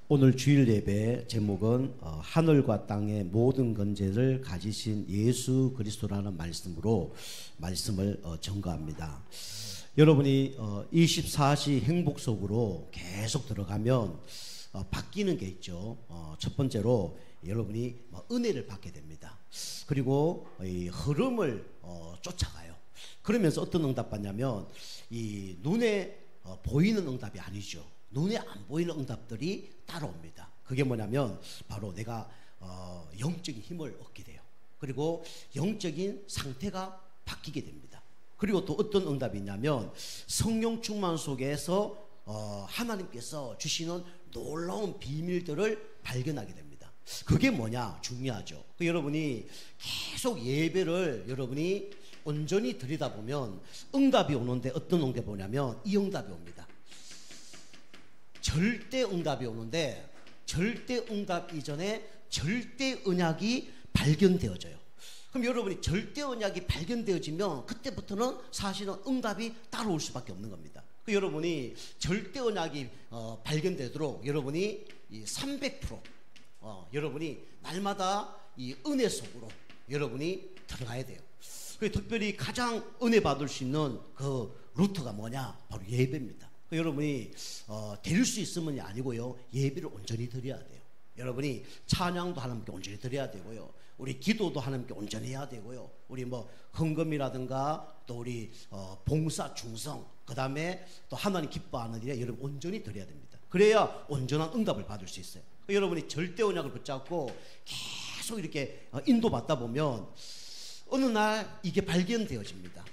오늘 주일 예배 제목은 하늘과 땅의 모든 건재를 가지신 예수 그리스도라는 말씀을 전가합니다. 여러분이 24시 행복 속으로 계속 들어가면 바뀌는 게 있죠. 첫 번째로 여러분이 은혜를 받게 됩니다. 그리고 이 흐름을 쫓아가요. 그러면서 어떤 응답 받냐면 이 눈에 보이는 응답이 아니죠. 눈에 안 보이는 응답들이 따라옵니다. 그게 뭐냐면 바로 내가 영적인 힘을 얻게 돼요. 그리고 영적인 상태가 바뀌게 됩니다. 그리고 또 어떤 응답이 있냐면 성령 충만 속에서 하나님께서 주시는 놀라운 비밀들을 발견하게 됩니다. 그게 뭐냐? 중요하죠. 여러분이 계속 예배를 여러분이 온전히 드리다 보면 응답이 오는데 어떤 응답이 오냐면 이 응답이 옵니다. 절대 응답이 오는데 절대 응답 이전에 절대 언약이 발견되어져요. 그럼 여러분이 절대 언약이 발견되어지면 그때부터는 사실은 응답이 따라올 수밖에 없는 겁니다. 여러분이 절대 언약이 발견되도록 여러분이 이 300% 여러분이 날마다 이 은혜 속으로 여러분이 들어가야 돼요. 특별히 가장 은혜 받을 수 있는 그 루트가 뭐냐? 바로 예배입니다. 여러분이 드릴 수 있으면이 아니고요, 예배를 온전히 드려야 돼요. 여러분이 찬양도 하나님께 온전히 드려야 되고요, 우리 기도도 하나님께 온전히 해야 되고요, 우리 헌금이라든가 또 우리 봉사 충성, 그 다음에 또 하나님 기뻐하는 일에 여러분 온전히 드려야 됩니다. 그래야 온전한 응답을 받을 수 있어요. 여러분이 절대 언약을 붙잡고 계속 이렇게 인도받다 보면 어느 날 이게 발견되어집니다.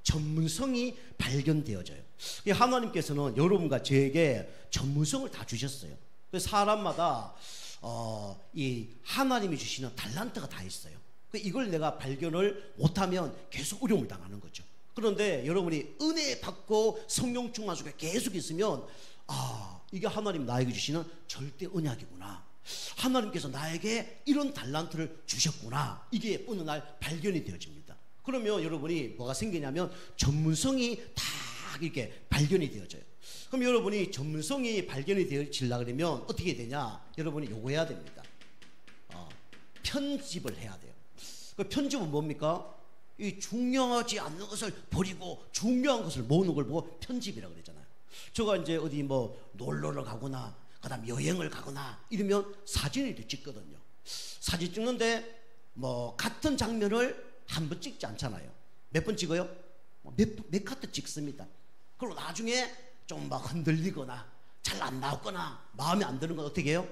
전문성이 발견되어져요. 하나님께서는 여러분과 저에게 전문성을 다 주셨어요. 사람마다 이 하나님이 주시는 달란트가 다 있어요. 이걸 내가 발견을 못하면 계속 어려움을 당하는 거죠. 그런데 여러분이 은혜 받고 성령 충만 속에 계속 있으면 이게 하나님 나에게 주시는 절대 언약이구나, 하나님께서 나에게 이런 달란트를 주셨구나, 이게 어느 날 발견이 되어집니다. 그러면 여러분이 뭐가 생기냐면 전문성이 다 이렇게 발견이 되어져요. 그럼 여러분이 전문성이 발견이 되어지려고 그러면 어떻게 되냐? 여러분이 요거 해야 됩니다. 편집을 해야 돼요. 그 편집은 뭡니까? 이 중요하지 않는 것을 버리고 중요한 것을 모으는 걸 보고 편집이라고 그러잖아요. 제가 이제 어디 놀러를 가거나 그다음 여행을 가거나 이러면 사진을 찍거든요. 사진 찍는데 같은 장면을 한 번 찍지 않잖아요. 몇 번 찍어요? 몇 카트 찍습니다. 그리고 나중에 좀 흔들리거나 잘 안 나왔거나 마음에 안 드는 건 어떻게 해요?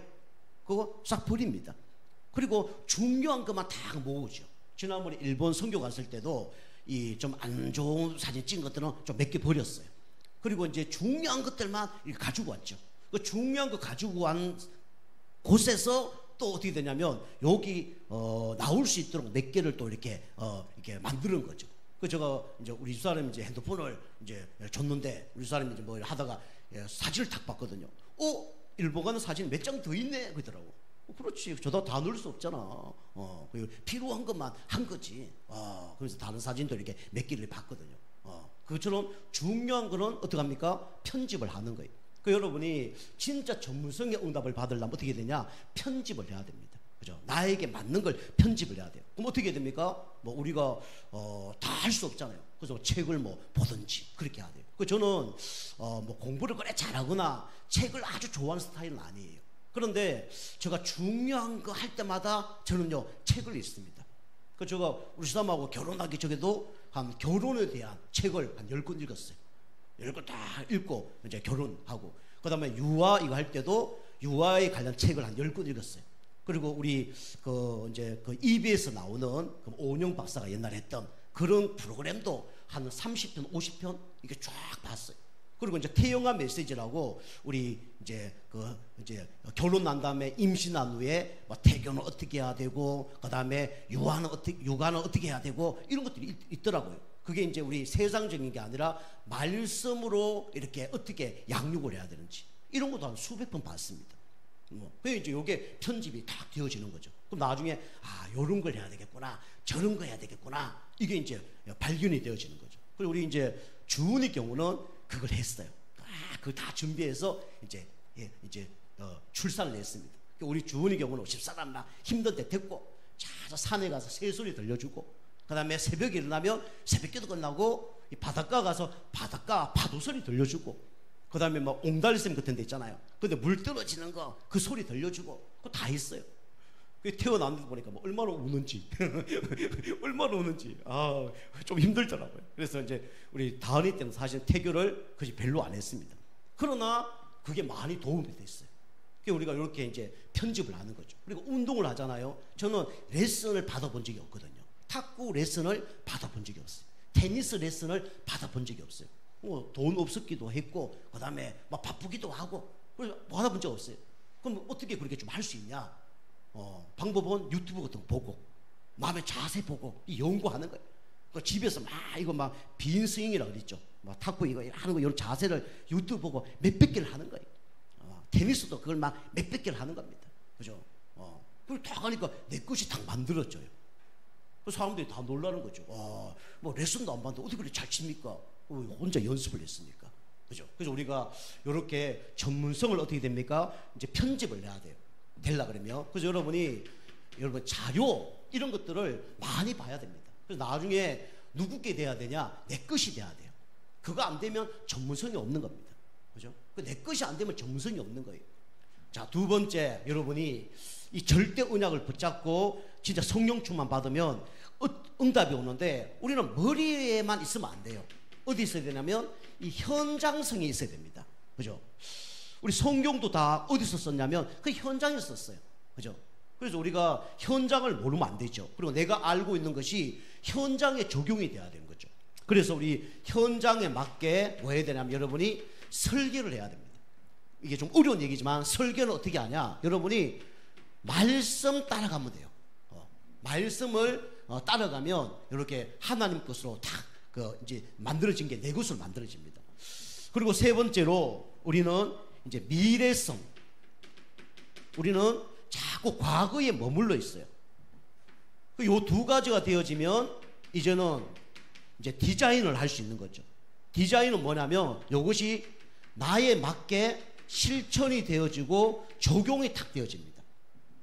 그거 싹 버립니다. 그리고 중요한 것만 다 모으죠. 지난번에 일본 선교 갔을 때도 이 좀 안 좋은 사진 찍은 것들은 좀 몇 개 버렸어요. 그리고 이제 중요한 것들만 이렇게 가지고 왔죠. 그 중요한 거 가지고 온 곳에서 또 어떻게 되냐면 여기 나올 수 있도록 몇 개를 또 이렇게 만드는 거죠. 그 제가 이제 우리 집사람이 이제 핸드폰을 이제 줬는데 우리 집사람이 이제 하다가 사진을 탁 봤거든요. 일본 가는 사진 몇 장 더 있네 그러더라고. 그렇지, 저도 다 넣을 수 없잖아. 필요한 것만 한 거지. 그래서 다른 사진도 이렇게 몇 개를 봤거든요. 그처럼 중요한 거는 어떻게 합니까? 편집을 하는 거예요. 여러분이 진짜 전문성의 응답을 받으려면 어떻게 되냐? 편집을 해야 됩니다. 그죠? 나에게 맞는 걸 편집을 해야 돼요. 그럼 어떻게 됩니까? 우리가 다 할 수 없잖아요. 그래서 책을 보든지 그렇게 해야 돼요. 저는 공부를 그래 잘하거나 책을 아주 좋아하는 스타일은 아니에요. 그런데 제가 중요한 거 할 때마다 저는요 책을 읽습니다. 제가 우리 사람하고 결혼하기 전에도 한 결혼에 대한 책을 한 10권 읽었어요. 10권 다 읽고 이제 결혼하고, 그 다음에 유아 이거 할 때도 유아에 관련 책을 한 10권 읽었어요. 그리고 우리 이제 EBS 나오는 오은영 박사가 옛날에 했던 그런 프로그램도 한 30편 50편 이렇게 쫙 봤어요. 그리고 이제 태영아 메시지라고 우리 이제 결혼 난 다음에 임신한 후에 태교는 어떻게 해야 되고 그 다음에 육아는 어떻게 해야 되고 이런 것들이 있더라고요. 그게 이제 우리 세상적인 게 아니라 말씀으로 이렇게 어떻게 양육을 해야 되는지 이런 것도 한 수백 번 봤습니다. 그게 이제 요게 편집이 딱 되어지는 거죠. 그럼 나중에 요런 걸 해야 되겠구나, 저런 거 해야 되겠구나, 이게 이제 발견이 되어지는 거죠. 그리고 우리 이제 주은의 경우는 그걸 했어요. 그 다 준비해서 이제 출산을 했습니다. 우리 주은이 경우는 50사람 막 힘든데 됐고, 자 산에 가서 새소리 들려주고, 그 다음에 새벽에 일어나면 새벽기도 끝나고 이 바닷가 가서 바닷가 파도 소리 들려주고, 그 다음에 막 옹달샘 같은 데 있잖아요. 근데 물 떨어지는 거 그 소리 들려주고, 그거 다 했어요. 태어났는데 보니까 뭐 얼마나 우는지 얼마나 우는지 좀 힘들더라고요. 그래서 이제 우리 다은이 때는 사실 태교를 그지 별로 안 했습니다. 그러나 그게 많이 도움이 됐어요. 우리가 이렇게 이제 편집을 하는 거죠. 그리고 운동을 하잖아요. 저는 레슨을 받아본 적이 없거든요. 탁구 레슨을 받아본 적이 없어요. 테니스 레슨을 받아본 적이 없어요. 돈 없었기도 했고, 그 다음에 막 바쁘기도 하고, 그래서 받아본 적 없어요. 그럼 어떻게 그렇게 좀 할 수 있냐? 방법은 유튜브 같은 거 보고, 마음의 자세 보고 연구하는 거예요. 집에서 막 이거 막 빈스윙이라고 그랬죠. 막 탁구 이거 하는 거, 이런 자세를 유튜브 보고 몇백 개를 하는 거예요. 테니스도 그걸 막 몇백 개를 하는 겁니다. 그죠? 그걸 딱 하니까 내 것이 딱 만들어져요. 사람들이 다 놀라는 거죠. 뭐 레슨도 안 받는데 어떻게 그렇게 잘 칩니까? 혼자 연습을 했으니까. 그죠? 그래서 우리가 이렇게 전문성을 어떻게 됩니까? 이제 편집을 해야 돼요. 되려 그러면. 그래서 여러분 자료 이런 것들을 많이 봐야 됩니다. 그래서 나중에 누구께 돼야 되냐? 내 것이 돼야 돼요. 그거 안 되면 전문성이 없는 겁니다. 그죠? 내 것이 안 되면 전문성이 없는 거예요. 자, 두 번째, 여러분이 이 절대 언약을 붙잡고 진짜 성령 충만 받으면 응답이 오는데, 우리는 머리에만 있으면 안 돼요. 어디 있어야 되냐면 이 현장성이 있어야 됩니다. 그죠? 우리 성경도 다 어디서 썼냐면 그 현장에서 썼어요. 그죠? 그래서 우리가 현장을 모르면 안 되죠. 그리고 내가 알고 있는 것이 현장에 적용이 돼야 되는 거죠. 그래서 우리 현장에 맞게 뭐 해야 되냐면 여러분이 설계를 해야 됩니다. 이게 좀 어려운 얘기지만 설계는 어떻게 하냐? 여러분이 말씀 따라가면 돼요. 말씀을 따라가면 이렇게 하나님 것으로 딱 이제 만들어진 게 내 것으로 만들어집니다. 그리고 세 번째로 우리는 이제 미래성. 우리는 자꾸 과거에 머물러 있어요. 이 두 가지가 되어지면 이제는 이제 디자인을 할 수 있는 거죠. 디자인은 뭐냐면 이것이 나에 맞게 실천이 되어지고 적용이 탁 되어집니다.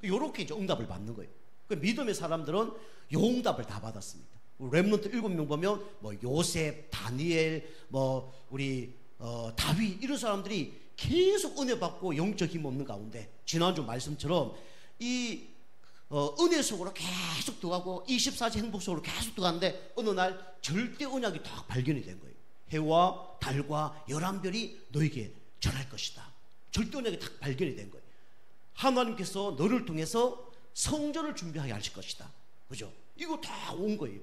이렇게 이제 응답을 받는 거예요. 믿음의 사람들은 이 응답을 다 받았습니다. 렘넌트 7명 보면 뭐 요셉, 다니엘, 뭐 우리 다윗 이런 사람들이 계속 은혜 받고 영적 힘 없는 가운데 지난주 말씀처럼 이 은혜 속으로 계속 들어가고 24시 행복 속으로 계속 들어가는데 어느 날 절대 언약이 딱 발견이 된 거예요. 해와 달과 11별이 너에게 전할 것이다. 절대 언약이 딱 발견이 된 거예요. 하나님께서 너를 통해서 성전을 준비하게 하실 것이다. 그죠? 이거 다 온 거예요.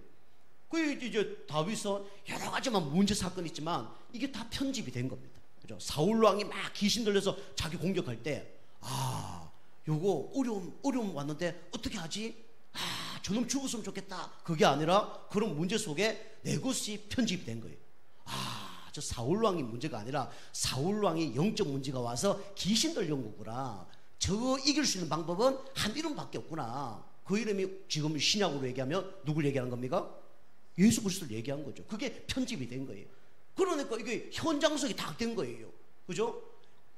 그 이제 다윗은 여러 가지만 문제 사건이 있지만 이게 다 편집이 된 겁니다. 그죠? 사울 왕이 막 귀신 들려서 자기 공격할 때 요거 어려움 왔는데 어떻게 하지? 저놈 죽었으면 좋겠다. 그게 아니라 그런 문제 속에 내 것이 편집이 된 거예요. 저 사울 왕이 문제가 아니라 사울 왕이 영적 문제가 와서 귀신 들려온 거구나. 저거 이길 수 있는 방법은 한 이름밖에 없구나. 그 이름이 지금 신약으로 얘기하면 누굴 얘기하는 겁니까? 예수 그리스도를 얘기한 거죠. 그게 편집이 된 거예요. 그러니까 이게 현장성이 다 된 거예요. 그죠?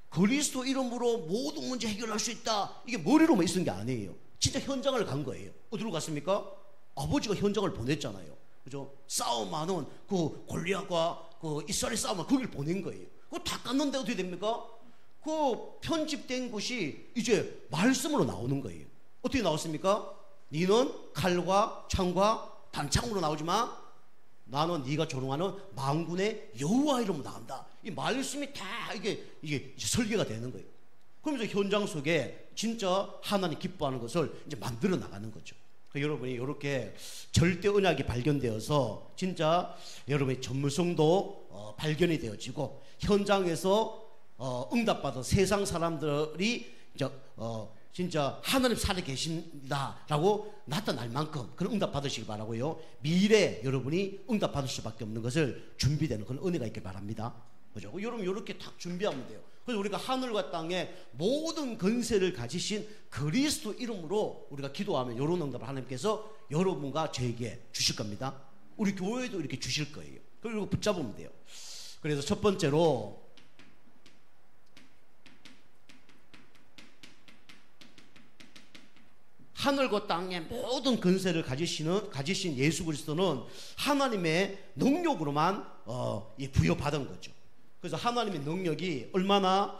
그리스도 이름으로 모든 문제 해결할 수 있다. 이게 머리로만 있는 게 아니에요. 진짜 현장을 간 거예요. 어디로 갔습니까? 아버지가 현장을 보냈잖아요. 그죠? 싸움하는 그 골리앗과 그 이스라엘 싸움을 거길 보낸 거예요. 그거 다 깠는데 어떻게 됩니까? 그 편집된 것이 이제 말씀으로 나오는 거예요. 어떻게 나왔습니까? 너는 칼과 창과 단창으로 나오지만 나는 네가 조롱하는 만군의 여호와 이름으로 나온다. 이 말씀이 다 이게 설계가 되는 거예요. 그러면서 현장 속에 진짜 하나님 기뻐하는 것을 이제 만들어 나가는 거죠. 여러분이 이렇게 절대 언약이 발견되어서 진짜 여러분의 전문성도 발견이 되어지고 현장에서 응답받은 세상 사람들이 진짜 하나님 살아 계신다라고 나타날 만큼 그런 응답 받으시기 바라고요. 미래 여러분이 응답 받을 수밖에 없는 것을 준비되는 그런 은혜가 있길 바랍니다. 그죠? 여러분 이렇게 딱 준비하면 돼요. 그래서 우리가 하늘과 땅에 모든 건세를 가지신 그리스도 이름으로 우리가 기도하면 이런 응답을 하나님께서 여러분과 저에게 주실 겁니다. 우리 교회도 이렇게 주실 거예요. 그리고 붙잡으면 돼요. 그래서 첫 번째로 하늘과 땅의 모든 권세를 가지신 예수 그리스도는 하나님의 능력으로만 부여받은 거죠. 그래서 하나님의 능력이 얼마나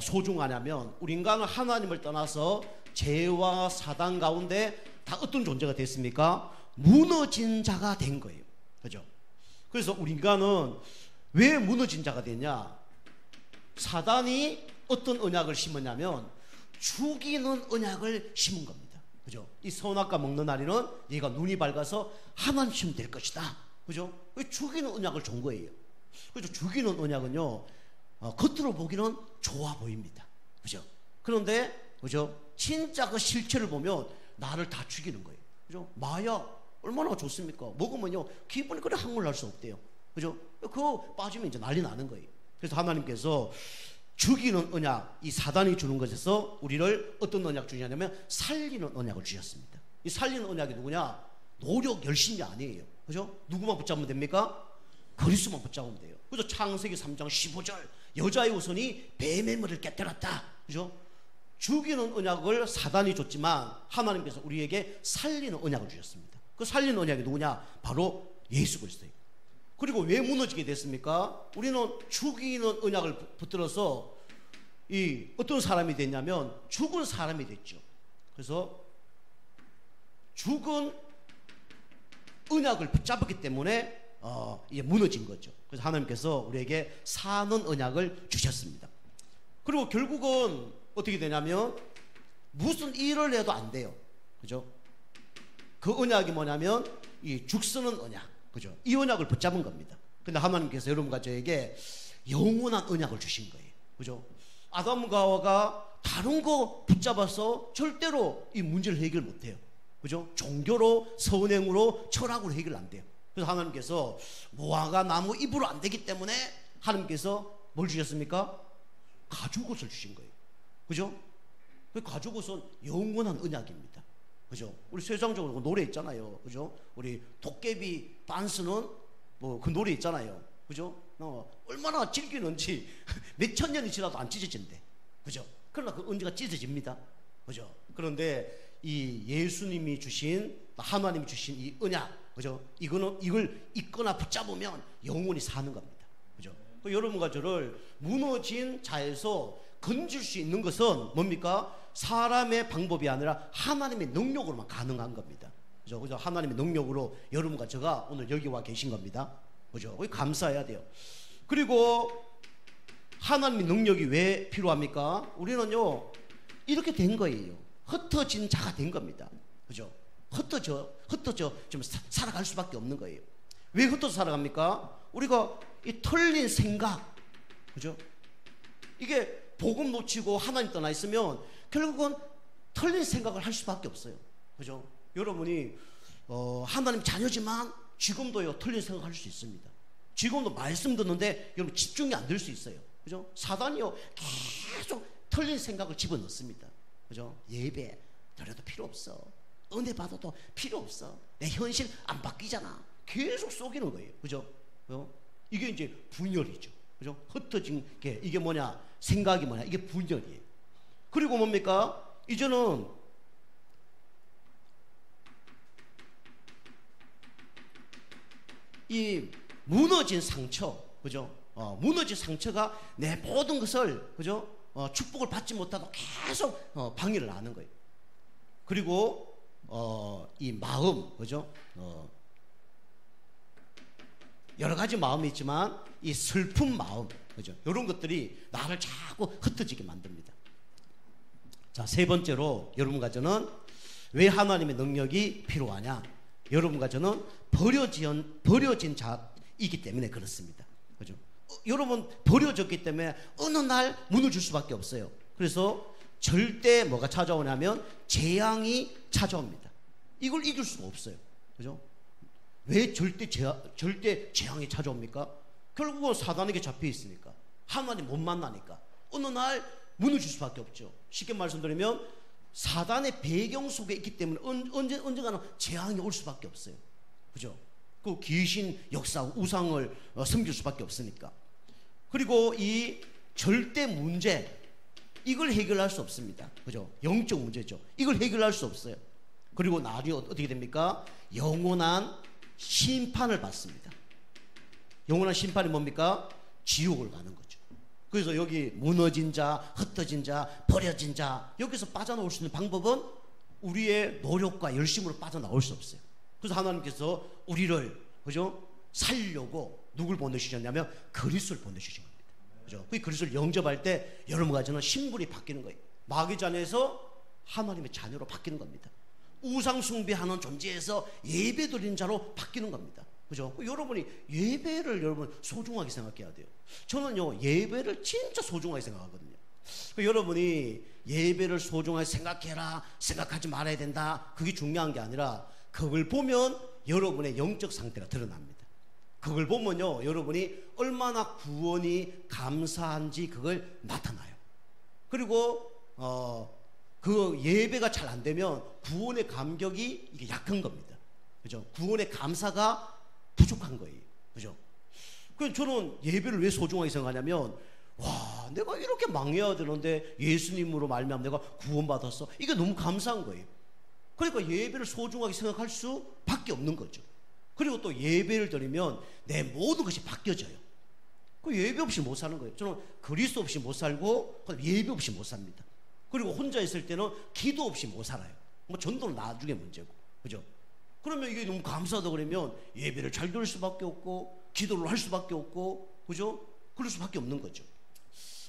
소중하냐면, 우리 인간은 하나님을 떠나서 죄와 사단 가운데 다 어떤 존재가 됐습니까? 무너진 자가 된 거예요. 그죠? 그래서 우리 인간은 왜 무너진 자가 됐냐? 사단이 어떤 언약을 심었냐면 죽이는 언약을 심은 겁니다. 그죠? 이 선악과 먹는 날에는 얘가 눈이 밝아서 하나님 시면 될 것이다. 그죠? 죽이는 언약을 준 거예요. 그죠? 죽이는 언약은요, 겉으로 보기는 좋아 보입니다. 그죠? 그런데, 그죠? 진짜 그 실체를 보면 나를 다 죽이는 거예요. 그죠? 마약 얼마나 좋습니까? 먹으면요, 기분이 그래 한물 날 수 없대요. 그죠? 그거 빠지면 이제 난리 나는 거예요. 그래서 하나님께서 죽이는 언약, 이 사단이 주는 것에서 우리를 어떤 언약 주냐면 살리는 언약을 주셨습니다. 이 살리는 언약이 누구냐? 노력, 열심이 아니에요. 그죠? 누구만 붙잡으면 됩니까? 그리스도만 붙잡으면 돼요. 그죠? 창세기 3장 15절, 여자의 우선이 뱀의 머리를 깨뜨렸다. 그죠? 죽이는 언약을 사단이 줬지만 하나님께서 우리에게 살리는 언약을 주셨습니다. 그 살리는 언약이 누구냐? 바로 예수 그리스도예요. 그리고 왜 무너지게 됐습니까? 우리는 죽이는 언약을 붙들어서 이 어떤 사람이 됐냐면 죽은 사람이 됐죠. 그래서 죽은 언약을 붙잡았기 때문에 이게 무너진 거죠. 그래서 하나님께서 우리에게 사는 언약을 주셨습니다. 그리고 결국은 어떻게 되냐면 무슨 일을 해도 안 돼요. 그죠? 그 언약이 뭐냐면 이 죽쓰는 언약. 그죠? 이 언약을 붙잡은 겁니다. 근데 하나님께서 여러분과 저에게 영원한 언약을 주신 거예요. 그죠? 아담과 하와가 다른 거 붙잡아서 절대로 이 문제를 해결 못 해요. 그죠? 종교로, 선행으로, 철학으로 해결 안 돼요. 그래서 하나님께서 무화과 나무 잎으로 안 되기 때문에 하나님께서 뭘 주셨습니까? 가죽옷을 주신 거예요. 그죠? 그 가죽옷은 영원한 언약입니다. 그죠? 우리 세상적으로 노래 있잖아요. 그죠? 우리 도깨비 빤스는 뭐 그 노래 있잖아요. 그죠? 얼마나 즐기는지 몇천 년이 지나도 안 찢어진대. 그죠? 그러나 그 언제가 찢어집니다. 그죠? 그런데 이 예수님이 주신, 하나님이 주신 이 언약, 그죠? 이걸 잊거나 붙잡으면 영원히 사는 겁니다. 그죠? 여러분과 저를 무너진 자에서 건질 수 있는 것은 뭡니까? 사람의 방법이 아니라 하나님의 능력으로만 가능한 겁니다. 그죠? 그죠? 하나님의 능력으로 여러분과 제가 오늘 여기 와 계신 겁니다. 그죠? 감사해야 돼요. 그리고 하나님의 능력이 왜 필요합니까? 우리는요, 이렇게 된 거예요. 흩어진 자가 된 겁니다. 그죠? 흩어져 좀 살아갈 수밖에 없는 거예요. 왜 흩어져 살아갑니까? 우리가 이 틀린 생각, 그죠? 이게 복음 놓치고 하나님 떠나 있으면 결국은 틀린 생각을 할 수밖에 없어요. 그죠? 여러분이 하나님 자녀지만 지금도요 틀린 생각을 할 수 있습니다. 지금도 말씀 듣는데 여러분 집중이 안 될 수 있어요. 그죠? 사단이요 계속 틀린 생각을 집어넣습니다. 그죠? 예배 드려도 필요 없어. 은혜 받아도 필요 없어. 내 현실 안 바뀌잖아. 계속 속이는 거예요. 그죠? 이게 이제 분열이죠. 그죠? 흩어진 게 이게 뭐냐? 생각이 뭐냐? 이게 분열이에요. 그리고 뭡니까? 이제는 이 무너진 상처, 그죠? 무너진 상처가 내 모든 것을, 그죠? 축복을 받지 못하고 계속 방해를 하는 거예요. 그리고 이 마음, 그죠? 여러 가지 마음이 있지만 이 슬픈 마음, 그죠? 이런 것들이 나를 자꾸 흩어지게 만듭니다. 자, 세 번째로 여러분과 저는 왜 하나님의 능력이 필요하냐? 여러분과 저는 버려진 자이기 때문에 그렇습니다. 그죠? 여러분 버려졌기 때문에 어느 날 무너질 수밖에 없어요. 그래서 절대 뭐가 찾아오냐면 재앙이 찾아옵니다. 이걸 이길 수가 없어요. 그죠? 왜 절대 재앙이 찾아옵니까? 결국은 사단에게 잡혀 있으니까, 하나님 못 만나니까 어느 날 무너질 수밖에 없죠. 쉽게 말씀드리면 사단의 배경 속에 있기 때문에 언젠가는 재앙이 올 수밖에 없어요. 그죠? 그 귀신 역사, 우상을 섬길 수밖에 없으니까. 그리고 이 절대 문제, 이걸 해결할 수 없습니다. 그죠? 영적 문제죠. 이걸 해결할 수 없어요. 그리고 나중에 어떻게 됩니까? 영원한 심판을 받습니다. 영원한 심판이 뭡니까? 지옥을 가는 거죠. 그래서 여기 무너진 자, 흩어진 자, 버려진 자, 여기서 빠져나올 수 있는 방법은 우리의 노력과 열심으로 빠져나올 수 없어요. 그래서 하나님께서 우리를, 그죠? 살려고 누굴 보내주셨냐면 그리스도를 보내주신 겁니다. 그죠? 그 그리스도를 영접할 때 여러분과 저는 신분이 바뀌는 거예요. 마귀 자녀에서 하나님의 자녀로 바뀌는 겁니다. 우상 숭배하는 존재에서 예배 드리는 자로 바뀌는 겁니다. 그죠? 여러분이 예배를 여러분 소중하게 생각해야 돼요. 저는요, 예배를 진짜 소중하게 생각하거든요. 여러분이 예배를 소중하게 생각해라, 생각하지 말아야 된다, 그게 중요한 게 아니라 그걸 보면 여러분의 영적 상태가 드러납니다. 그걸 보면요, 여러분이 얼마나 구원이 감사한지 그걸 나타나요. 그리고 그 예배가 잘 안 되면 구원의 감격이 이게 약한 겁니다. 그죠? 구원의 감사가 부족한 거예요. 그죠? 그래서 저는 예배를 왜 소중하게 생각하냐면, 와, 내가 이렇게 망해야 되는데 예수님으로 말미암아 내가 구원받았어. 이게 너무 감사한 거예요. 그러니까 예배를 소중하게 생각할 수밖에 없는 거죠. 그리고 또 예배를 드리면 내 모든 것이 바뀌어져요. 그 예배 없이 못 사는 거예요. 저는 그리스도 없이 못 살고 예배 없이 못 삽니다. 그리고 혼자 있을 때는 기도 없이 못 살아요. 뭐 전도는 나중에 문제고, 그죠? 그러면 이게 너무 감사하다 그러면 예배를 잘 드릴 수밖에 없고 기도를 할 수밖에 없고, 그죠? 그럴 수밖에 없는 거죠.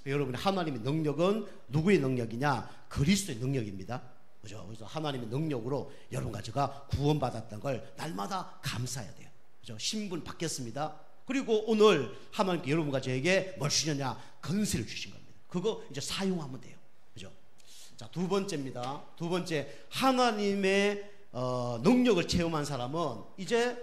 여러분, 하나님의 능력은 누구의 능력이냐? 그리스도의 능력입니다. 그죠? 그래서 하나님의 능력으로 여러분과 제가 구원받았던 걸 날마다 감사해야 돼요. 그죠? 신분 바뀌었습니다. 그리고 오늘 하나님께 여러분과 저에게 뭘 주셨냐? 권세를 주신 겁니다. 그거 이제 사용하면 돼요. 그죠? 자, 두 번째입니다. 두 번째, 하나님의 능력을 체험한 사람은 이제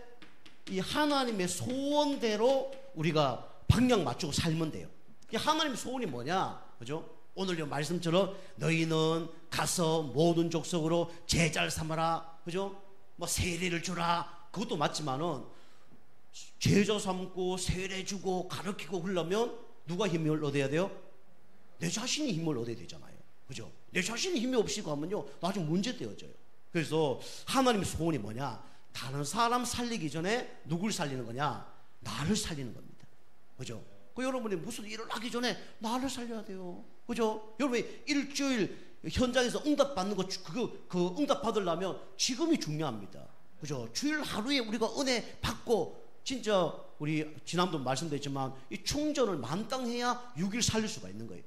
이 하나님의 소원대로 우리가 방향 맞추고 살면 돼요. 하나님의 소원이 뭐냐? 그죠? 오늘 이 말씀처럼 너희는 가서 모든 족속으로 제자를 삼아라. 그죠? 뭐 세례를 주라. 그것도 맞지만은 제자 삼고 세례 주고 가르치고 그러려면 누가 힘을 얻어야 돼요? 내 자신이 힘을 얻어야 되잖아요. 그죠? 내 자신이 힘이 없이 가면요, 나중에 문제 되어져요. 그래서 하나님의 소원이 뭐냐? 다른 사람 살리기 전에 누굴 살리는 거냐? 나를 살리는 겁니다. 그죠? 여러분이 무슨 일을 하기 전에 나를 살려야 돼요. 그죠? 여러분이 일주일 현장에서 응답 받는 거, 그 응답 받으려면 지금이 중요합니다. 그죠? 주일 하루에 우리가 은혜 받고, 진짜 우리 지난번도 말씀드렸지만 이 충전을 만땅해야 6일 살릴 수가 있는 거예요.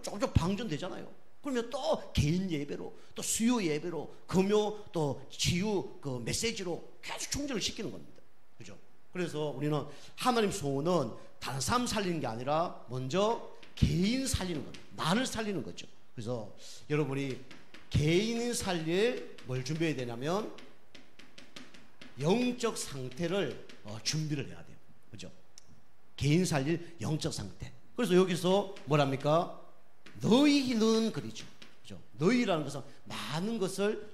조금 방전되잖아요. 그러면 또 개인 예배로, 또 수요 예배로, 금요 또 치유 그 메시지로 계속 충전을 시키는 겁니다. 그죠? 그래서 우리는 하나님 소원은 다른 사람 살리는 게 아니라 먼저 개인 살리는 겁니다. 나를 살리는 거죠. 그래서 여러분이 개인 살릴 뭘 준비해야 되냐면 영적 상태를 준비를 해야 돼요. 그죠? 개인 살릴 영적 상태. 그래서 여기서 뭐랍니까? 너희는 그러죠. 그죠? 너희라는 것은 많은 것을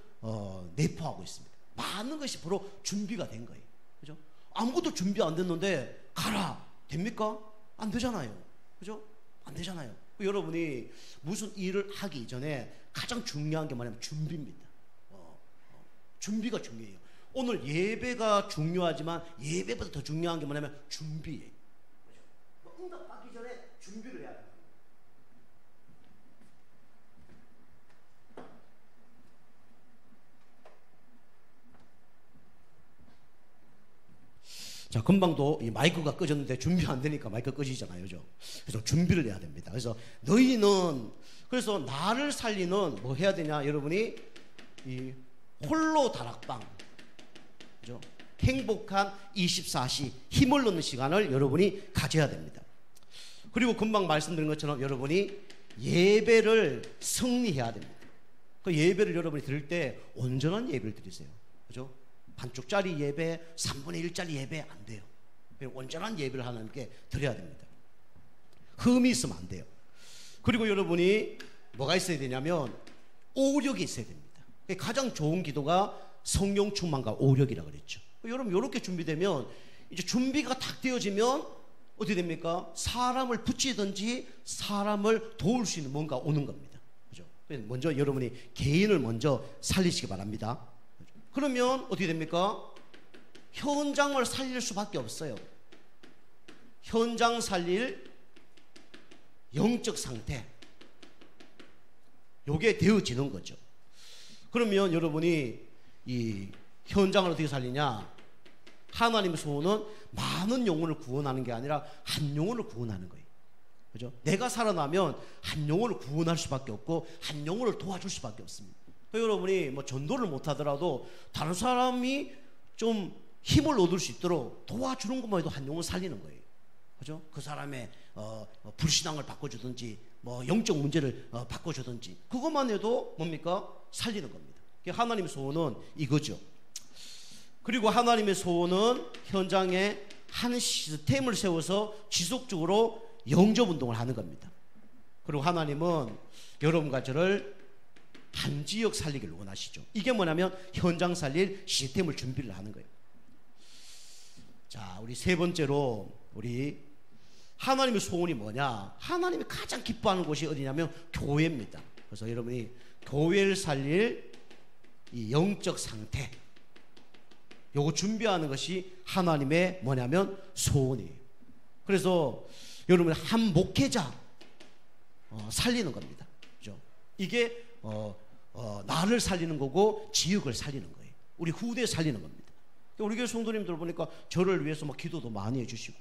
내포하고 있습니다. 많은 것이 바로 준비가 된 거예요. 그죠? 아무것도 준비 안 됐는데 가라. 됩니까? 안 되잖아요. 그죠? 안 되잖아요. 여러분이 무슨 일을 하기 이전에 가장 중요한 게 뭐냐면 준비입니다. 준비가 중요해요. 오늘 예배가 중요하지만 예배보다 더 중요한 게 뭐냐면 준비예요. 응답 받기 전에 준비를 해야 돼요. 자, 금방도 이 마이크가 꺼졌는데 준비 안 되니까 마이크 꺼지잖아요. 그죠? 그래서 준비를 해야 됩니다. 그래서 너희는, 그래서 나를 살리는 뭐 해야 되냐? 여러분이 이 홀로 다락방, 그죠? 행복한 24시 힘을 넣는 시간을 여러분이 가져야 됩니다. 그리고 금방 말씀드린 것처럼 여러분이 예배를 승리해야 됩니다. 그 예배를 여러분이 드릴 때 온전한 예배를 드리세요. 그죠? 반쪽짜리 예배, 3분의 1짜리 예배 안 돼요. 온전한 예배를 하나님께 드려야 됩니다. 흠이 있으면 안 돼요. 그리고 여러분이 뭐가 있어야 되냐면 오력이 있어야 됩니다. 가장 좋은 기도가 성령 충만과 오력이라고 그랬죠. 여러분 이렇게 준비되면 이제 준비가 딱 되어지면 어떻게 됩니까? 사람을 붙이든지 사람을 도울 수 있는 뭔가 오는 겁니다. 먼저 여러분이 개인을 먼저 살리시기 바랍니다. 그러면 어떻게 됩니까? 현장을 살릴 수밖에 없어요. 현장 살릴 영적 상태, 요게 되어지는 거죠. 그러면 여러분이 이 현장을 어떻게 살리냐? 하나님의 소원은 많은 영혼을 구원하는 게 아니라 한 영혼을 구원하는 거예요. 그죠? 내가 살아나면 한 영혼을 구원할 수밖에 없고 한 영혼을 도와줄 수밖에 없습니다. 여러분이 뭐 전도를 못 하더라도 다른 사람이 좀 힘을 얻을 수 있도록 도와주는 것만 해도 한 영혼을 살리는 거예요. 그죠? 그 사람의 불신앙을 바꿔주든지 뭐 영적 문제를 바꿔주든지 그것만 해도 뭡니까? 살리는 겁니다. 하나님의 소원은 이거죠. 그리고 하나님의 소원은 현장에 한 시스템을 세워서 지속적으로 영접 운동을 하는 겁니다. 그리고 하나님은 여러분과 저를 한 지역 살리기를 원하시죠. 이게 뭐냐면 현장 살릴 시스템을 준비를 하는 거예요. 자, 우리 세 번째로 우리 하나님의 소원이 뭐냐? 하나님이 가장 기뻐하는 곳이 어디냐면 교회입니다. 그래서 여러분이 교회를 살릴 이 영적 상태, 요거 준비하는 것이 하나님의 뭐냐면 소원이에요. 그래서 여러분 한 목회자 살리는 겁니다. 그죠? 이게 나를 살리는 거고 지역을 살리는 거예요. 우리 후대 살리는 겁니다. 우리 교회 성도님들 보니까 저를 위해서 막 기도도 많이 해주시고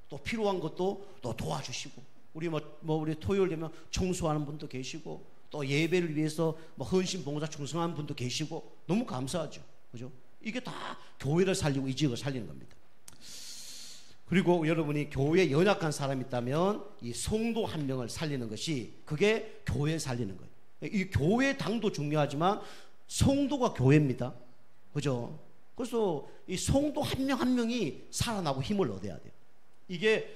또 필요한 것도 또 도와주시고 우리 우리 토요일 되면 청소하는 분도 계시고 또 예배를 위해서 헌신 봉사 충성하는 분도 계시고 너무 감사하죠. 그죠? 이게 다 교회를 살리고 이 지역을 살리는 겁니다. 그리고 여러분이 교회에 연약한 사람이 있다면 이 성도 한 명을 살리는 것이 그게 교회 살리는 거예요. 이 교회 당도 중요하지만 성도가 교회입니다. 그죠? 그래서 이 성도 한 명 한 명이 살아나고 힘을 얻어야 돼요. 이게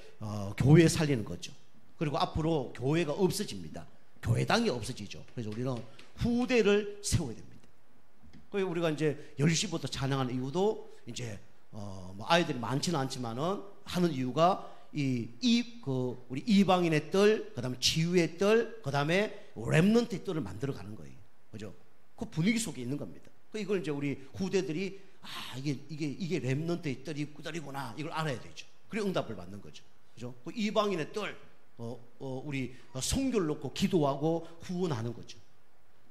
교회 살리는 거죠. 그리고 앞으로 교회가 없어집니다. 교회당이 없어지죠. 그래서 우리는 후대를 세워야 됩니다. 그래서 우리가 이제 10시부터 찬양하는 이유도 이제 아이들이 많지는 않지만은 하는 이유가 우리 이방인의 뜰, 그다음에 치유의 뜰, 그다음에 렘넌트의 뜰을 만들어 가는 거예요. 그죠? 그 분위기 속에 있는 겁니다. 이걸 이제 우리 후대들이 이게 렘넌트의 뜰이구나 이걸 알아야 되죠. 그래 응답을 받는 거죠. 그죠? 그 이방인의 뜰, 우리 성교를 놓고 기도하고 후원하는 거죠.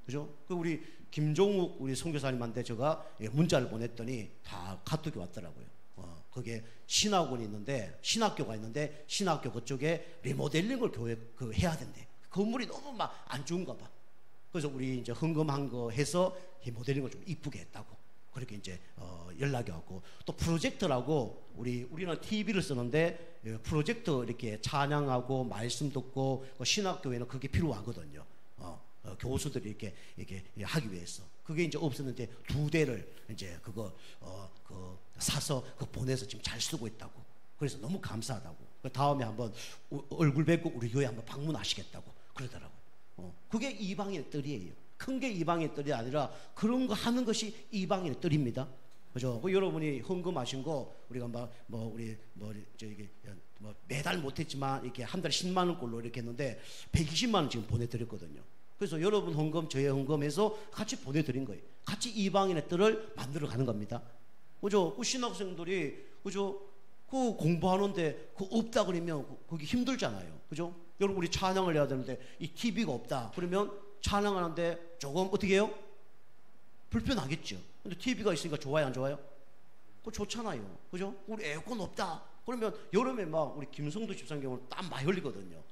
그죠? 우리 김종욱 우리 선교사님한테 제가 문자를 보냈더니 다 카톡이 왔더라고요. 거기에 신학원이 있는데 신학교가 있는데 신학교 그쪽에 리모델링을 교회 해야 된대. 건물이 너무 막 안 좋은가 봐. 그래서 우리 이제 헌금한 거 해서 리모델링을 좀 이쁘게 했다고. 그렇게 이제 연락이 왔고 또 프로젝터라고 우리는 TV를 쓰는데 프로젝터 이렇게 찬양하고 말씀 듣고 신학교에는 그게 필요하거든요. 교수들이 이렇게 하기 위해서 그게 이제 없었는데 2대를 이제 그거 사서 보내서 지금 잘 쓰고 있다고. 그래서 너무 감사하다고. 다음에 한번 얼굴 뵙고 우리 교회 한번 방문하시겠다고 그러더라고요. 그게 이방인의 뜰이에요. 큰 게 이방인의 뜰이 아니라 그런 거 하는 것이 이방인의 뜰입니다. 그죠? 여러분이 헌금하신 거 우리가 매달 못했지만 이렇게 한 달에 10만 원꼴로 이렇게 했는데 120만 원 지금 보내드렸거든요. 그래서 여러분 헌금, 저의 헌금해서 같이 보내드린 거예요. 같이 이방인의 뜰을 만들어 가는 겁니다. 그죠? 그 신학생들이, 그죠? 그 공부하는데 그 없다 그러면 거기 힘들잖아요. 그죠? 여러분 우리 찬양을 해야 되는데 이 TV가 없다 그러면 찬양하는데 조금 어떻게 해요? 불편하겠죠. 근데 TV가 있으니까 좋아요, 안 좋아요? 그거 좋잖아요. 그죠? 우리 에어컨 없다 그러면 여름에 막 우리 김성도 집사님 경우는 땀 많이 흘리거든요.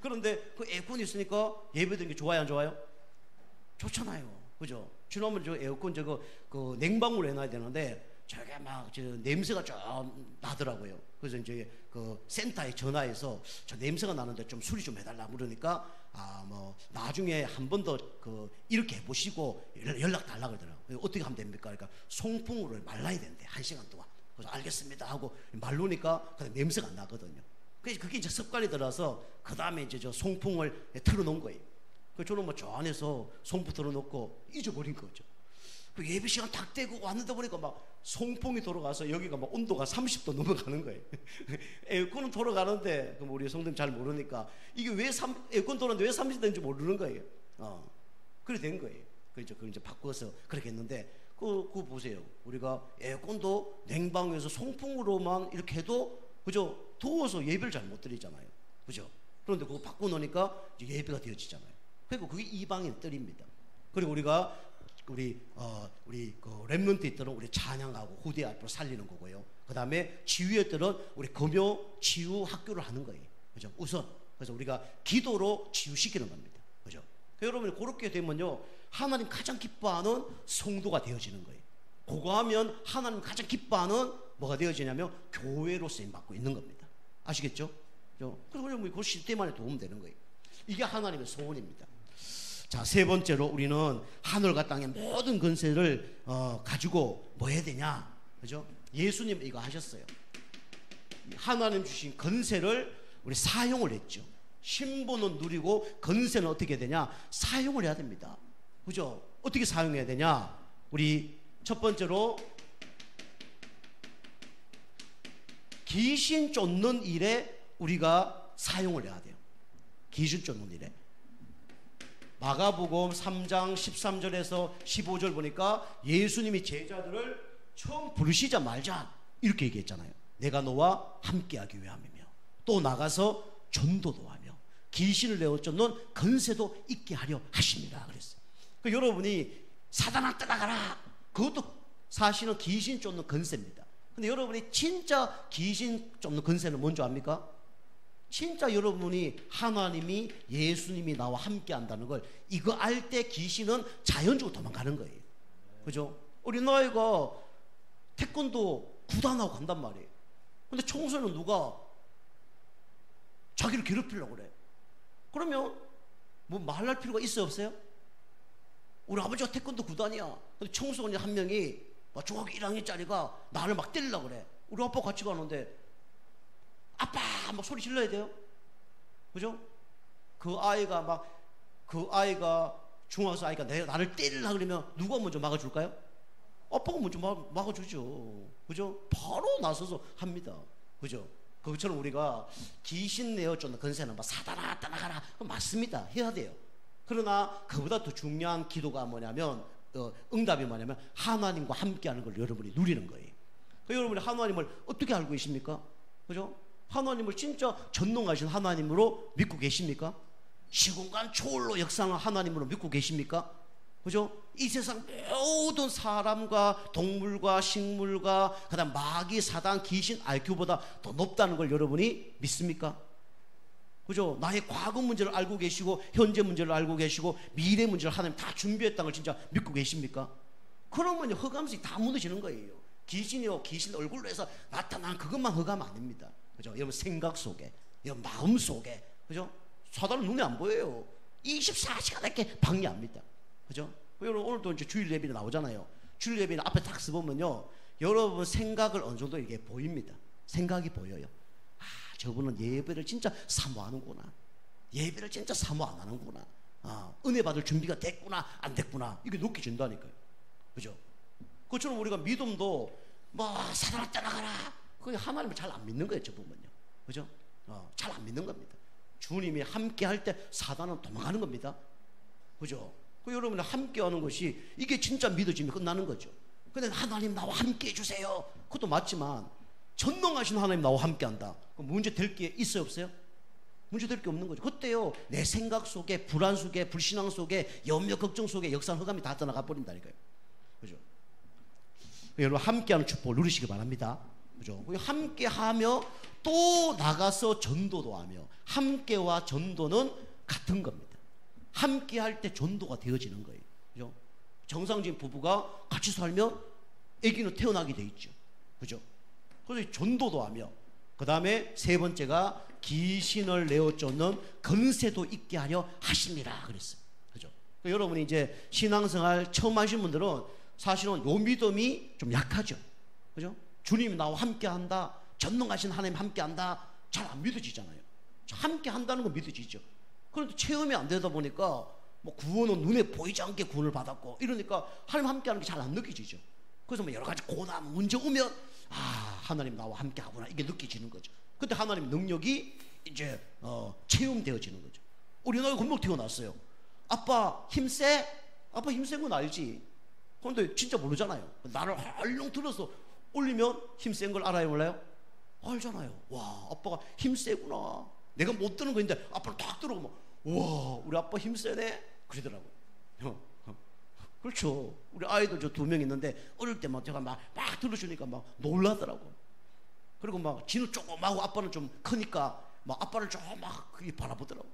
그런데 그 에어컨이 있으니까 예배드리는 게 좋아요, 안 좋아요? 좋잖아요. 그죠? 지난번에 저 에어컨 그 냉방으로 해놔야 되는데 저게 막 냄새가 좀 나더라고요. 그래서 이제 그 센터에 전화해서 저 냄새가 나는데 좀 수리 좀 해달라 그러니까 나중에 한 번 더 이렇게 해보시고 연락 달라 그러더라고요. 어떻게 하면 됩니까? 그러니까 송풍으로 말라야 된대 1시간 동안. 그래서 알겠습니다 하고 말르니까 냄새가 안 나거든요. 그래서 그게 이제 습관이 들어서 그 다음에 이제 저 송풍을 틀어놓은 거예요. 그래서 저는 저 안에서 송풍 틀어놓고 잊어버린 거죠. 그 예배 시간 딱 되고 왔는데 보니까 막 송풍이 돌아가서 여기가 막 온도가 30도 넘어가는 거예요. 에어컨은 돌아가는데 우리 성도님 잘 모르니까 이게 왜 에어컨 돌아가는데 왜 30도인지 모르는 거예요. 그래 된 거예요. 그걸 이제 바꿔서 그렇게 했는데, 그거 보세요. 우리가 에어컨도 냉방에서 송풍으로만 이렇게 해도, 그죠? 더워서 예배를 잘 못 드리잖아요. 그죠? 그런데 그거 바꿔놓으니까 이제 예배가 되어지잖아요. 그리고 그게 이방인 뜰입니다. 그리고 우리가 우리 그 렘넌트 뜰은 우리 찬양하고 후대 앞으로 살리는 거고요. 그 다음에 치유의 뜰은 우리 금요 치유 학교를 하는 거예요. 그죠? 우선 그래서 우리가 기도로 치유시키는 겁니다. 그죠? 여러분이 그렇게 되면요, 하나님 가장 기뻐하는 성도가 되어지는 거예요. 그거 하면 하나님 가장 기뻐하는 뭐가 되어지냐면 교회로 쓰임받고 있는 겁니다. 아시겠죠? 그래서 그 시스템 안에 도움 되는 거예요. 이게 하나님의 소원입니다. 자, 세 번째로 우리는 하늘과 땅의 모든 권세를 가지고 뭐 해야 되냐? 그죠? 예수님 이거 하셨어요. 하나님 주신 권세를 우리 사용을 했죠. 신분은 누리고 권세는 어떻게 되냐? 사용을 해야 됩니다. 그죠? 어떻게 사용해야 되냐? 우리 첫 번째로 귀신 쫓는 일에 우리가 사용을 해야 돼요. 귀신 쫓는 일에. 마가복음 3장 13절에서 15절 보니까 예수님이 제자들을 처음 부르시자마자 이렇게 얘기했잖아요. 내가 너와 함께하기 위함이며 또 나가서 전도도 하며 귀신을 내어 쫓는 권세도 있게 하려 하십니다. 그랬어요. 그러니까 여러분이 사단아 떠나가라, 그것도 사실은 귀신 쫓는 권세입니다. 근데 여러분이 진짜 귀신 쫓는 권세는 뭔지 압니까? 진짜 여러분이 하나님이 예수님이 나와 함께 한다는 걸 이거 알 때 귀신은 자연적으로 도망가는 거예요. 그죠? 우리나라가 태권도 구단하고 간단 말이에요. 근데 청소는 누가 자기를 괴롭히려고 그래. 그러면 뭐 말할 필요가 있어요, 없어요? 우리 아버지가 태권도 구단이야. 근데 청소년 한 명이 중학교 1학년짜리가 나를 막 때리려고 그래. 우리 아빠 같이 가는데 아빠 막 소리 질러야 돼요. 그죠? 그 아이가 중학생 아이가 나를 때리려고 그러면 누가 먼저 막아줄까요? 아빠가 먼저 막아주죠. 그죠? 바로 나서서 합니다. 그죠? 그것처럼 우리가 귀신 내어 쫓는 권세는 사단아 떠나가라, 맞습니다. 해야 돼요. 그러나 그보다 더 중요한 기도가 뭐냐면 응답이 뭐냐면 하나님과 함께하는 걸 여러분이 누리는 거예요. 여러분이 하나님을 어떻게 알고 계십니까? 그죠? 하나님을 진짜 전능하신 하나님으로 믿고 계십니까? 시공간 초월로 역사하는 하나님으로 믿고 계십니까? 그죠? 이 세상 모든 사람과 동물과 식물과 그다음 마귀, 사단, 귀신, IQ보다 더 높다는 걸 여러분이 믿습니까? 그죠? 나의 과거 문제를 알고 계시고 현재 문제를 알고 계시고 미래 문제를 하나님 다 준비했다는 걸 진짜 믿고 계십니까? 그러면 흑암성이 다 무너지는 거예요. 귀신이요, 귀신 얼굴로 해서 나타난 그것만 흑암 아닙니다. 그죠? 여러분 생각 속에, 여러분 마음 속에, 그죠? 사단은 눈에 안 보여요. 24시간 이렇게 방해합니다. 그죠? 여러분 오늘도 이제 주일 예배에 나오잖아요. 주일 예배에 앞에 딱 써보면요, 여러분 생각을 어느 정도 이게 보입니다. 생각이 보여요. 아, 저분은 예배를 진짜 사모하는구나. 예배를 진짜 사모 안 하는구나. 아, 은혜 받을 준비가 됐구나, 안 됐구나. 이게 느껴진다니까요. 그죠? 그처럼 우리가 믿음도 사단아 떠나가라, 그게 하나님을 잘 안 믿는 거예요. 저 부분은요. 그죠? 잘 안 믿는 겁니다. 주님이 함께 할 때 사단은 도망가는 겁니다. 그죠? 여러분이 함께 하는 것이 이게 진짜 믿어지면 끝나는 거죠. 근데 하나님 나와 함께 해주세요, 그것도 맞지만 전능하신 하나님 나와 함께 한다, 그럼 문제 될 게 있어요, 없어요? 문제 될 게 없는 거죠. 그때요, 내 생각 속에, 불안 속에, 불신앙 속에, 염려 걱정 속에 역사 흑암이 다 떠나가 버린다니까요. 그죠? 여러분 함께하는 축복을 누리시기 바랍니다. 그죠? 함께하며 또 나가서 전도도 하며, 함께와 전도는 같은 겁니다. 함께할 때 전도가 되어지는 거예요. 그죠? 정상적인 부부가 같이 살면 아기는 태어나게 돼 있죠. 그죠? 그래서 전도도 하며, 그 다음에 세 번째가 귀신을 내어 쫓는 권세도 있게 하려 하십니다. 그랬어요. 그죠? 여러분이 이제 신앙생활 처음 하신 분들은 사실은 요 믿음이 좀 약하죠. 그죠? 주님이 나와 함께 한다, 전능하신 하나님 함께 한다, 잘 안 믿어지잖아요. 함께 한다는 건 믿어지죠. 그런데 체험이 안 되다 보니까 구원은 눈에 보이지 않게 구원을 받았고 이러니까 하나님 함께 하는 게 잘 안 느껴지죠. 그래서 여러 가지 고난, 문제 오면 하나님 나와 함께 하구나, 이게 느껴지는 거죠. 그때 하나님 능력이 이제 체험되어지는 거죠. 우리 나이 금방 태어났어요. 아빠 힘세? 아빠 힘센 건 알지. 그런데 진짜 모르잖아요. 나를 얼렁 들어서 올리면 힘센 걸 알아요, 몰라요? 알잖아요. 와, 아빠가 힘세구나. 내가 못 드는 거 있는데 아빠를 딱 들어오고 막, 와, 우리 아빠 힘세네? 그러더라고요. 그렇죠. 우리 아이들 저 2명 있는데 어릴 때 막 제가 막 들어주니까 막 놀라더라고. 그리고 막 지는 조그마하고 아빠는 좀 크니까 막 아빠를 좀 막 그게 바라보더라고.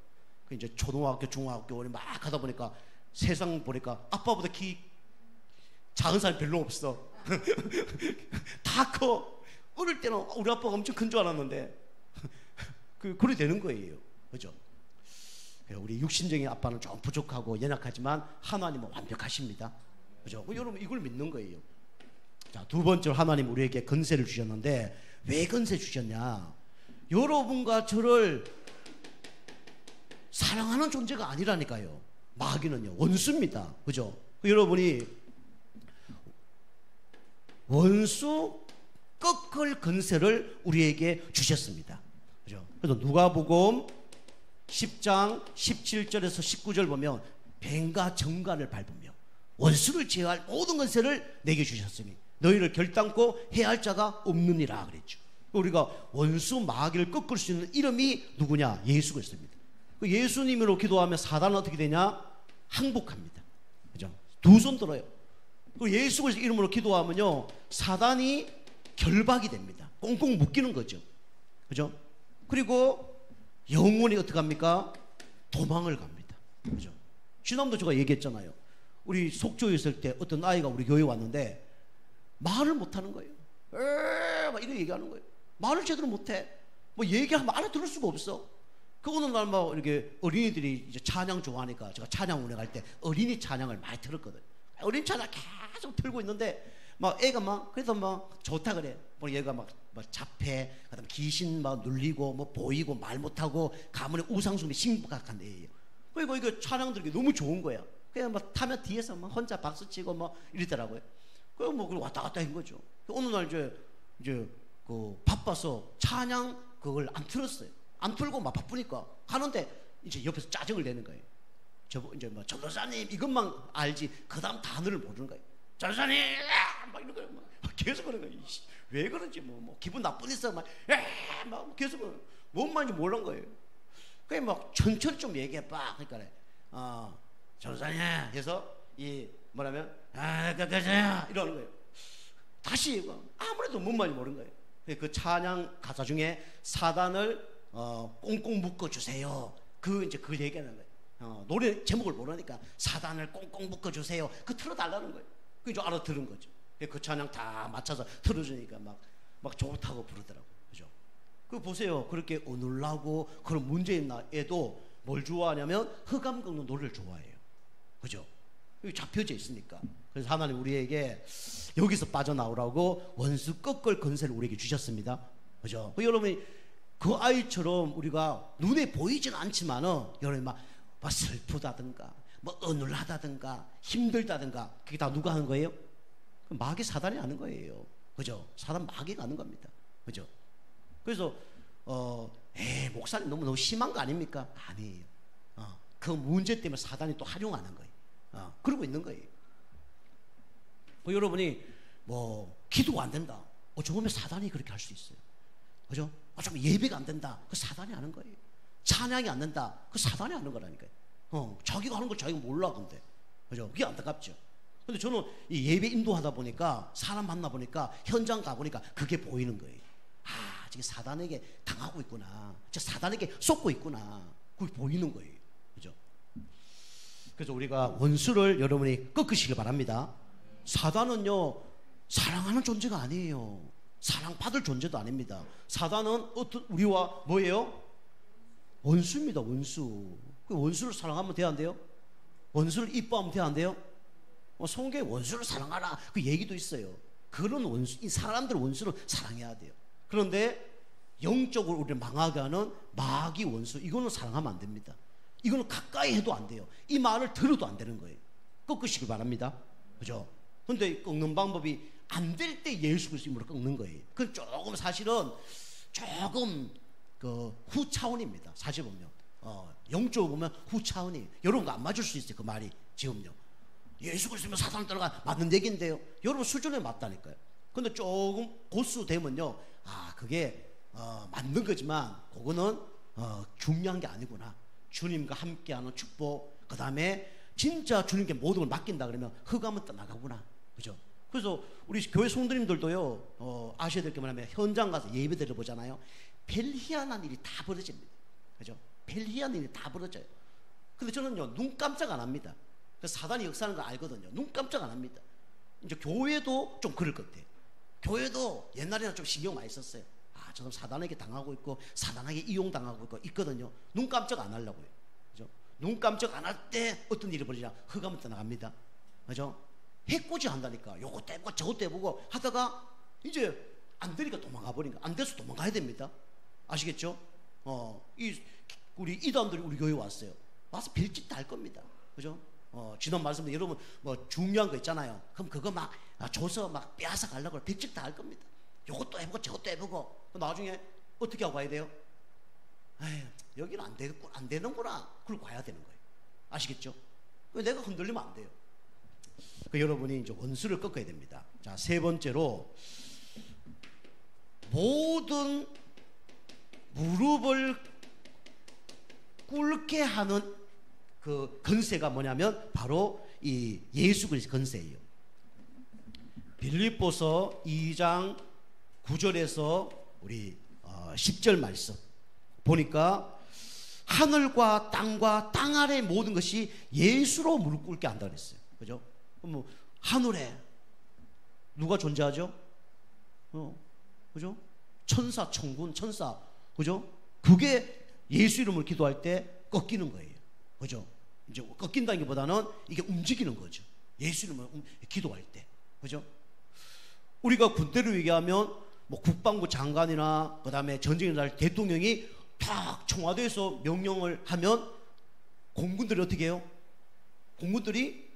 그 이제 초등학교, 중학교 막 하다 보니까 세상 보니까 아빠보다 키 작은 사람이 별로 없어. 다 커. 어릴 때는 우리 아빠가 엄청 큰 줄 알았는데 그래 되는 거예요. 그죠? 우리 육신적인 아빠는 좀 부족하고 연약하지만 하나님은 완벽하십니다. 그죠? 여러분 이걸 믿는 거예요. 자, 2번째로 하나님 우리에게 권세를 주셨는데 왜 권세 주셨냐? 여러분과 저를 사랑하는 존재가 아니라니까요. 마귀는요 원수입니다. 그죠? 여러분이 원수 꺾을 권세를 우리에게 주셨습니다. 그죠? 그래서 누가복음 10장 17절에서 19절 보면 뱀과 정갈을 밟으며 원수를 제어할 모든 권세를 내게 주셨으니 너희를 결단코 해할 자가 없느니라 그랬죠. 우리가 원수 마귀를 꺾을 수 있는 이름이 누구냐? 예수 그리스도입니다. 예수님으로 기도하면 사단은 어떻게 되냐? 항복합니다. 그죠? 2손 들어요. 예수 그리스도 이름으로 기도하면요 사단이 결박이 됩니다. 꽁꽁 묶이는 거죠. 그죠? 그리고 영혼이 어떻게 합니까? 도망을 갑니다. 그죠? 지난번도 제가 얘기했잖아요. 우리 속초에 있을 때 어떤 아이가 우리 교회에 왔는데 말을 못하는 거예요. 막 이렇게 얘기하는 거예요. 말을 제대로 못해. 뭐 얘기하면 알아들을 수가 없어. 그 어느 날 막 이렇게 어린이들이 이제 찬양 좋아하니까 제가 찬양 운행할 때 어린이 찬양을 많이 들었거든. 어린이 찬양 계속 틀고 있는데 막 애가 막 그래서 막 좋다 그래. 뭐 얘가 막 잡해, 그다음 귀신 막 눌리고 뭐 보이고 말 못하고 가문의 우상숭배 심각한 애예요. 그리고 이거 찬양 들기 너무 좋은 거야. 그냥 막 타면 뒤에서 막 혼자 박수 치고 뭐 이러더라고요. 그럼 뭐 왔다 갔다 한 거죠. 어느 날 이제 그 바빠서 찬양 그걸 안 틀었어요. 안 틀고 막 바쁘니까 가는데 이제 옆에서 짜증을 내는 거예요. 저 이제 뭐 전도사님 이것만 알지 그 다음 단어를 모르는 거예요. 전도사님 막 이런 거예요. 막 계속 그런 거예요. 왜 그런지 뭐 기분 나쁘니까 막 계속 뭔 말인지 모르는 거예요. 그래 막 천천히 좀 얘기해봐. 그러니까 전도사님 해서 이 뭐라면 이러는 거예요. 다시 아무래도 뭔 말인지 모르는 거예요. 그 찬양 가사 중에 사단을 꽁꽁 묶어주세요. 이제 그걸 얘기하는 거예요. 노래 제목을 모르니까 사단을 꽁꽁 묶어주세요. 틀어달라는 거예요. 그게 알아들은 거죠. 그 찬양 다 맞춰서 틀어주니까 막 좋다고 부르더라고요. 그죠? 그 보세요. 그렇게 어눌하고 그런 문제 있는 애도 뭘 좋아하냐면 흑암 꺾는 노래를 좋아해요. 그죠? 여기 잡혀져 있으니까. 그래서 하나님 우리에게 여기서 빠져나오라고 원수 꺾을 권세를 우리에게 주셨습니다. 그죠? 여러분이 그 아이처럼 우리가 눈에 보이진 않지만은 여러분이 막 슬프다든가 뭐 어눌하다든가 힘들다든가 그게 다 누가 하는 거예요? 마귀 사단이 하는 거예요. 그죠? 사단 마귀가 하는 겁니다. 그죠? 그래서 목사님 너무 심한 거 아닙니까? 아니에요. 그 문제 때문에 사단이 또 활용하는 거예요. 그러고 있는 거예요. 여러분이 뭐 기도가 안 된다. 어쩌 보면 사단이 그렇게 할 수 있어요. 그죠? 어쩌면 예배가 안 된다. 그 사단이 하는 거예요. 찬양이 안 된다. 그 사단이 하는 거라니까요. 자기가 하는 걸 자기가 몰라 근데. 그죠? 그게 안타깝죠. 근데 저는 이 예배 인도하다 보니까 사람 만나 보니까 현장 가 보니까 그게 보이는 거예요. 저게 사단에게 당하고 있구나. 저 사단에게 속고 있구나. 그게 보이는 거예요. 그죠? 그래서 우리가 원수를 여러분이 꺾으시길 바랍니다. 사단은요 사랑하는 존재가 아니에요. 사랑받을 존재도 아닙니다. 사단은 우리와 뭐예요? 원수입니다. 원수. 그 원수를 사랑하면 돼야 안 돼요? 원수를 이뻐하면 돼야 안 돼요? 성경에 원수를 사랑하라 그 얘기도 있어요. 그런 원수, 이 사람들 원수를 사랑해야 돼요. 그런데 영적으로 우리를 망하게 하는 마귀 원수, 이거는 사랑하면 안 됩니다. 이거는 가까이 해도 안 돼요. 이 말을 들어도 안 되는 거예요. 꺾으시길 바랍니다. 그죠? 근데 꺾는 방법이 안 될 때 예수 그리스도 이름으로 꺾는 거예요. 그건 조금 사실은 조금 그 후 차원입니다. 사실 보면 영적으로 보면 후차원이 여러분과 안 맞을 수 있어요. 그 말이 지금요. 예수 그리스도면 사탄을 따라가 맞는 얘기인데요. 여러분 수준에 맞다니까요. 근데 조금 고수 되면요, 그게 맞는 거지만 그거는 중요한 게 아니구나. 주님과 함께하는 축복, 그 다음에 진짜 주님께 모든 걸 맡긴다 그러면 흑암은 떠나가구나. 그죠? 그래서 우리 교회 성도님들도요, 아셔야 될 게 뭐냐면 현장 가서 예배 드려보잖아요. 별 희한한 일이 다 벌어집니다. 그죠? 별 희한한 일이 다 벌어져요. 근데 저는요, 눈 깜짝 안 합니다. 사단이 역사하는 걸 알거든요. 눈 깜짝 안 합니다. 이제 교회도 좀 그럴 것 같아요. 교회도 옛날에는 좀 신경 많이 썼어요. 저 사람 사단에게 당하고 있고 사단에게 이용당하고 있거든요. 눈 깜짝 안 하려고요. 그죠? 눈 깜짝 안 할 때 어떤 일이 벌어지냐? 흑암은 떠나갑니다. 그죠? 해코지 한다니까. 요것도 해보고 저것도 해보고 하다가 이제 안 되니까 도망가 버리니까, 안 돼서 도망가야 됩니다. 아시겠죠? 우리 이단들이 우리 교회 왔어요. 와서 별짓 다 할 겁니다. 그죠? 지난 말씀에 여러분 뭐 중요한 거 있잖아요. 그럼 그거 막 줘서 막 빼앗아 가려고 별짓 다 할 겁니다. 요것도 해보고 저것도 해보고 나중에 어떻게 하고 가야 돼요? 에휴, 여기는 안 되는구나. 그걸 가야 되는 거예요. 아시겠죠? 내가 흔들리면 안 돼요. 여러분이 이제 원수를 꺾어야 됩니다. 자, 세 번째로 모든 무릎을 꿇게 하는 그 건세가 뭐냐면 바로 이 예수 그리스도 건세예요. 빌립보서 2장 9절에서 우리 10절 말씀 보니까 하늘과 땅과 땅 아래 모든 것이 예수로 무릎 꿇게 한다 그랬어요. 그죠? 그럼 하늘에 누가 존재하죠? 그죠? 천사, 천군, 천사, 그죠? 그게 예수 이름을 기도할 때 꺾이는 거예요. 그죠? 이제 꺾인다는 것보다는 이게 움직이는 거죠. 예수 이름을 기도할 때. 그죠? 우리가 군대를 얘기하면 뭐 국방부 장관이나 그 다음에 전쟁에 날 대통령이 탁 청와대에서 명령을 하면 공군들이 어떻게 해요? 공군들이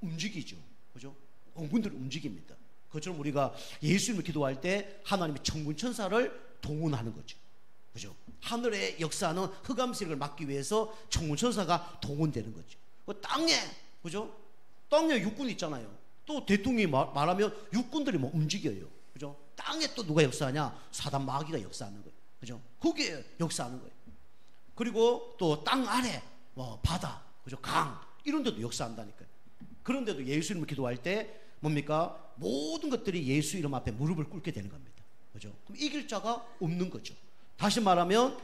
움직이죠. 그죠? 공군들이 움직입니다. 그처럼 우리가 예수님을 기도할 때 하나님의 천군 천사를 동원하는 거죠. 그죠? 하늘에 역사하는 흑암 세력을 막기 위해서 천군 천사가 동원되는 거죠. 땅에, 그죠? 땅에 육군 있잖아요. 또 대통령이 말하면 육군들이 뭐 움직여요. 그죠? 땅에 또 누가 역사하냐? 사단 마귀가 역사하는 거예요. 그죠? 그게 역사하는 거예요. 그리고 또 땅 아래 바다, 그죠? 강 이런 데도 역사한다니까요. 그런데도 예수 이름을 기도할 때 뭡니까? 모든 것들이 예수 이름 앞에 무릎을 꿇게 되는 겁니다. 그죠? 그럼 이길 자가 없는 거죠. 다시 말하면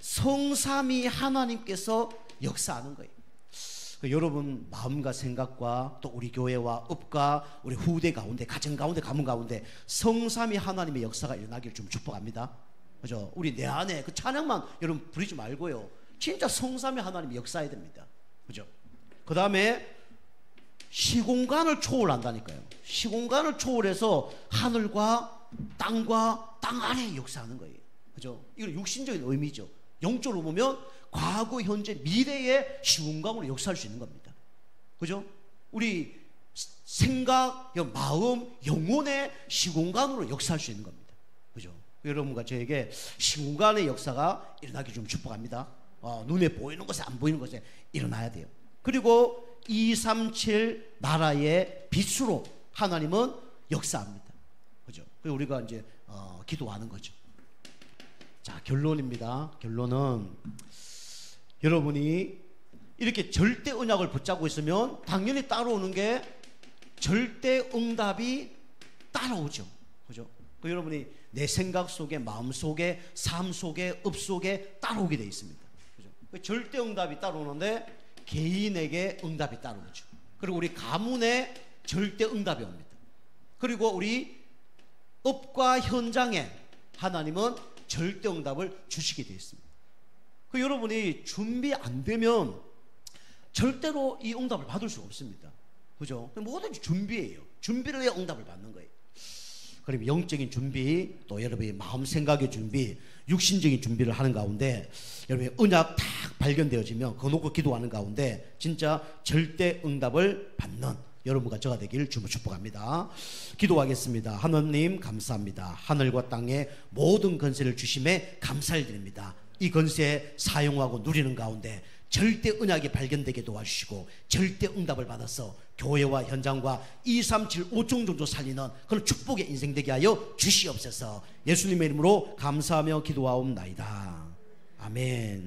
성삼위 하나님께서 역사하는 거예요. 여러분 마음과 생각과 또 우리 교회와 업과 우리 후대 가운데, 가정 가운데, 가문 가운데 성삼위 하나님의 역사가 일어나기를 좀 축복합니다. 그죠? 우리 내 안에 그 찬양만 여러분 부리지 말고요, 진짜 성삼위 하나님의 역사해야 됩니다. 그죠? 그 다음에 시공간을 초월한다니까요. 시공간을 초월해서 하늘과 땅과 땅 아래에 역사하는 거예요. 그죠? 이건 육신적인 의미죠. 영적으로 보면 과거, 현재, 미래의 시공간으로 역사할 수 있는 겁니다. 그죠? 우리 생각, 마음, 영혼의 시공간으로 역사할 수 있는 겁니다. 그죠? 여러분과 저에게 시공간의 역사가 일어나기 좀 축복합니다. 눈에 보이는 것에 안 보이는 것에 일어나야 돼요. 그리고 237 나라의 빛으로 하나님은 역사합니다. 그죠? 그래서 우리가 이제 기도하는 거죠. 자, 결론입니다. 결론은 여러분이 이렇게 절대 언약을 붙잡고 있으면 당연히 따라오는 게 절대 응답이 따라오죠. 그죠? 그 여러분이 내 생각 속에, 마음 속에, 삶 속에, 업 속에 따라오게 되어 있습니다. 그죠? 그 절대 응답이 따라오는데 개인에게 응답이 따라오죠. 그리고 우리 가문에 절대 응답이 옵니다. 그리고 우리 업과 현장에 하나님은 절대 응답을 주시게 되어 있습니다. 그 여러분이 준비 안 되면 절대로 이 응답을 받을 수가 없습니다. 그죠? 뭐든지 준비예요. 준비를 해야 응답을 받는 거예요. 그럼 영적인 준비, 또 여러분의 마음 생각의 준비, 육신적인 준비를 하는 가운데 여러분의 언약 딱 발견되어지면 그거 놓고 기도하는 가운데 진짜 절대 응답을 받는 여러분과 저가 되기를 주님 축복합니다. 기도하겠습니다. 하나님 감사합니다. 하늘과 땅의 모든 건세를 주심에 감사를 드립니다. 이 건세 사용하고 누리는 가운데 절대 언약이 발견되게 도와주시고 절대 응답을 받아서 교회와 현장과 2, 3, 7, 5종 정도 살리는 그런 축복의 인생 되게 하여 주시옵소서. 예수님의 이름으로 감사하며 기도하옵나이다. 아멘.